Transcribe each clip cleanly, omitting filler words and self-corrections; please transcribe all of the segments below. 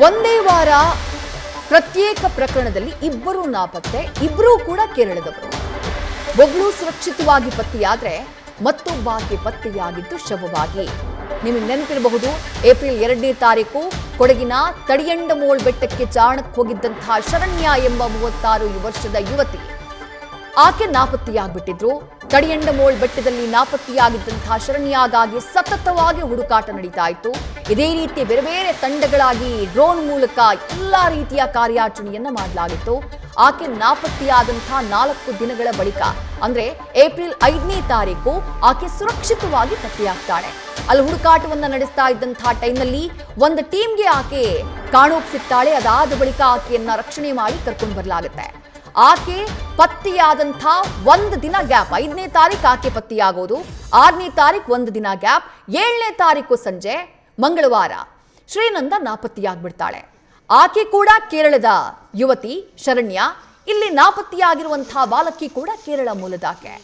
ಒಂದೇ ವಾರ ಪ್ರತ್ಯೇಕ ಪ್ರಕರಣದಲ್ಲಿ ಇಬ್ಬರು ನಾಪತ್ತೆ, ಇಬ್ಬರೂ ಕೂಡ ಕೇರಳದವರು. ಒಬ್ಬಳು ಸುರಕ್ಷಿತವಾಗಿ ಪತ್ತೆಯಾದ್ರೆ ಮತ್ತೊಬ್ಬಾಕೆ ಪತ್ತೆಯಾಗಿದ್ದು ಶವವಾಗಿ. ನಿಮಗೆ ನೆನಪಿರಬಹುದು, ಏಪ್ರಿಲ್ 2ನೇ ತಾರೀಕು ಕೊಡಗಿನ ತಡಿಯಂಡಮೋಳ್ ಬೆಟ್ಟಕ್ಕೆ ಚಾರಣಕ್ಕೆ ಹೋಗಿದ್ದಂತಹ ಶರಣ್ಯ ಎಂಬ 36 ವರ್ಷದ ಯುವತಿ ಆಕೆ ನಾಪತ್ತೆಯಾಗ್ಬಿಟ್ಟಿದ್ರು. ತಡಿಯಂಡಮೋಳ್ ಬೆಟ್ಟದಲ್ಲಿ ನಾಪತ್ತೆಯಾಗಿದ್ದಂತಹ ಶರಣ್ಯಾಗಾಗಿ ಸತತವಾಗಿ ಹುಡುಕಾಟ ನಡೀತಾ ಇತ್ತು. ಇದೇ ರೀತಿ ಬೇರೆ ಬೇರೆ ತಂಡಗಳಾಗಿ ಡ್ರೋನ್ ಮೂಲಕ ಎಲ್ಲಾ ರೀತಿಯ ಕಾರ್ಯಾಚರಣೆಯನ್ನ ಮಾಡಲಾಗಿತ್ತು. ಆಕೆ ನಾಪತ್ತೆಯಾದಂತಹ 4 ದಿನಗಳ ಬಳಿಕ ಅಂದ್ರೆ ಏಪ್ರಿಲ್ 5ನೇ ತಾರೀಕು ಆಕೆ ಸುರಕ್ಷಿತವಾಗಿ ಪತ್ತೆಯಾಗ್ತಾಳೆ. ಅಲ್ಲಿ ಹುಡುಕಾಟವನ್ನ ನಡೆಸ್ತಾ ಇದ್ದಂತಹ ಟೈಮ್ನಲ್ಲಿ ಒಂದು ಟೀಮ್ಗೆ ಆಕೆ ಕಾಣೋಕ್ ಸಿಗ್ತಾಳೆ. ಅದಾದ ಬಳಿಕ ಆಕೆಯನ್ನ ರಕ್ಷಣೆ ಮಾಡಿ ಕರ್ಕೊಂಡು ಬರಲಾಗುತ್ತೆ. ಆಕೆ ಪತ್ತೆಯಾದಂಥ 1 ದಿನ ಗ್ಯಾಪ್, 5ನೇ ತಾರೀಕು ಆಕೆ ಪತ್ತೆಯಾಗೋದು, 6ನೇ ತಾರೀಕು 1 ದಿನ ಗ್ಯಾಪ್, 7ನೇ ತಾರೀಕು ಸಂಜೆ ಮಂಗಳವಾರ ಶ್ರೀನಂದ ನಾಪತ್ತೆಯಾಗ್ಬಿಡ್ತಾಳೆ. ಆಕೆ ಕೂಡ ಕೇರಳದ ಯುವತಿ ಶರಣ್ಯ. ಇಲ್ಲಿ ನಾಪತ್ತೆಯಾಗಿರುವಂತಹ ಬಾಲಕಿ ಕೂಡ ಕೇರಳ ಮೂಲದಾಕೆ.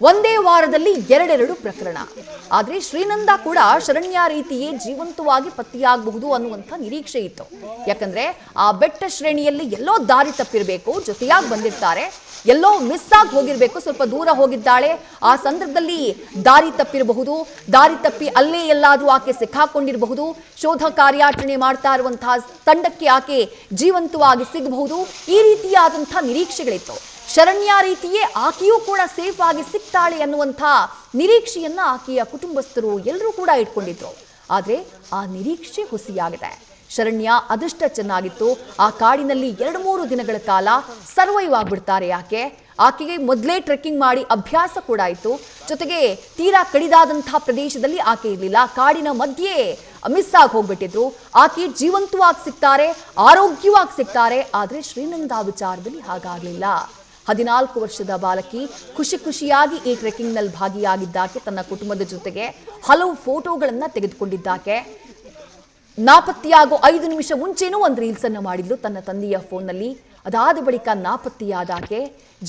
ಒಂದೇ ವಾರದಲ್ಲಿ 2 ಪ್ರಕರಣ. ಆದ್ರೆ ಶ್ರೀನಂದ ಕೂಡ ಶರಣ್ಯ ರೀತಿಯೇ ಜೀವಂತವಾಗಿ ಪತ್ತೆಯಾಗಬಹುದು ಅನ್ನುವಂಥ ನಿರೀಕ್ಷೆ ಇತ್ತು. ಯಾಕಂದ್ರೆ ಆ ಬೆಟ್ಟ ಶ್ರೇಣಿಯಲ್ಲಿ ಎಲ್ಲೋ ದಾರಿ ತಪ್ಪಿರಬೇಕು, ಜೊತೆಯಾಗಿ ಬಂದಿರ್ತಾರೆ, ಎಲ್ಲೋ ಮಿಸ್ ಆಗಿ ಹೋಗಿರ್ಬೇಕು, ಸ್ವಲ್ಪ ದೂರ ಹೋಗಿದ್ದಾಳೆ, ಆ ಸಂದರ್ಭದಲ್ಲಿ ದಾರಿ ತಪ್ಪಿರಬಹುದು, ದಾರಿ ತಪ್ಪಿ ಅಲ್ಲೇ ಎಲ್ಲಾದ್ರೂ ಆಕೆ ಸಿಕ್ಕಾಕೊಂಡಿರಬಹುದು, ಶೋಧ ಕಾರ್ಯಾಚರಣೆ ಮಾಡ್ತಾ ಇರುವಂತಹ ತಂಡಕ್ಕೆ ಆಕೆ ಜೀವಂತವಾಗಿ ಸಿಗಬಹುದು, ಈ ರೀತಿಯಾದಂತಹ ನಿರೀಕ್ಷೆಗಳಿತ್ತು. ಶರಣ್ಯ ರೀತಿಯೇ ಆಕೆಯೂ ಕೂಡ ಸೇಫ್ ಆಗಿ ಸಿಗ್ತಾಳೆ ಅನ್ನುವಂಥ ನಿರೀಕ್ಷೆಯನ್ನ ಆಕೆಯ ಕುಟುಂಬಸ್ಥರು ಎಲ್ಲರೂ ಕೂಡ ಇಟ್ಕೊಂಡಿದ್ರು. ಆದ್ರೆ ಆ ನಿರೀಕ್ಷೆ ಹುಸಿಯಾಗಿದೆ. ಶರಣ್ಯ ಅದೃಷ್ಟ ಚೆನ್ನಾಗಿತ್ತು. ಆ ಕಾಡಿನಲ್ಲಿ 2-3 ದಿನಗಳ ಕಾಲ ಸರ್ವೈವ್ ಆಗ್ಬಿಡ್ತಾರೆ ಆಕೆಗೆ ಮೊದಲೇ ಟ್ರೆಕ್ಕಿಂಗ್ ಮಾಡಿ ಅಭ್ಯಾಸ ಕೂಡ ಇತ್ತು. ಜೊತೆಗೆ ತೀರಾ ಕಡಿದಾದಂತಹ ಪ್ರದೇಶದಲ್ಲಿ ಆಕೆ ಇರಲಿಲ್ಲ, ಕಾಡಿನ ಮಧ್ಯೆ ಮಿಸ್ ಆಗಿ ಹೋಗ್ಬಿಟ್ಟಿದ್ರು. ಆಕೆ ಜೀವಂತವಾಗಿ ಸಿಗ್ತಾರೆ, ಆರೋಗ್ಯವಾಗಿ ಸಿಗ್ತಾರೆ. ಆದ್ರೆ ಶ್ರೀನಂದ ವಿಚಾರದಲ್ಲಿ ಹಾಗಾಗಲಿಲ್ಲ. 14 ವರ್ಷದ ಬಾಲಕಿ ಖುಷಿಯಾಗಿ ಈ ಟ್ರೆಕ್ಕಿಂಗ್ನಲ್ಲಿ ಭಾಗಿಯಾಗಿದ್ದಾಕೆ. ತನ್ನ ಕುಟುಂಬದ ಜೊತೆಗೆ ಹಲವು ಫೋಟೋಗಳನ್ನ ತೆಗೆದುಕೊಂಡಿದ್ದಾಕೆ. ನಾಪತ್ತೆಯಾಗೋ 5 ನಿಮಿಷ ಮುಂಚೆನೂ ಒಂದು ರೀಲ್ಸ್ ಅನ್ನು ಮಾಡಿದ್ಲು ತನ್ನ ತಂದೆಯ ಫೋನ್ನಲ್ಲಿ. ಅದಾದ ಬಳಿಕ ನಾಪತ್ತೆಯಾದಾಕೆ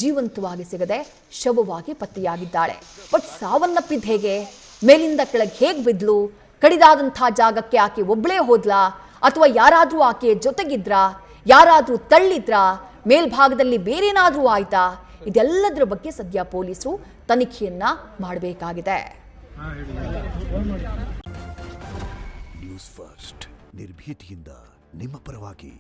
ಜೀವಂತವಾಗಿ ಸಿಗದೆ ಶವವಾಗಿ ಪತ್ತೆಯಾಗಿದ್ದಾಳೆ. ಬಟ್ ಸಾವನ್ನಪ್ಪಿದ್ದು ಹೇಗೆ? ಮೇಲಿಂದ ಕೆಳಗೆ ಹೇಗೆ ಬಿದ್ಲು? ಕಡಿದಾದಂತಹ ಜಾಗಕ್ಕೆ ಆಕೆ ಒಬ್ಬಳೇ ಹೋದ್ಲಾ, ಅಥವಾ ಯಾರಾದ್ರೂ ಆಕೆಯ ಜೊತೆಗಿದ್ರಾ, ಯಾರಾದ್ರೂ ತಳ್ಳಿದ್ರಾ, ಮೇಲ್ಭಾಗದಲ್ಲಿ ಬೇರೇನಾದ್ರೂ ಆಯ್ತಾ? ಇದೆಲ್ಲದರ ಬಗ್ಗೆ ಸದ್ಯ ಪೊಲೀಸರು ತನಿಖೆಯನ್ನ ಮಾಡಬೇಕಾಗಿದೆ. ನ್ಯೂಸ್ ಫಸ್ಟ್ ನಿರ್ಭೀತಿಯಿಂದ ನಿಮ್ಮ ಪರವಾಗಿ.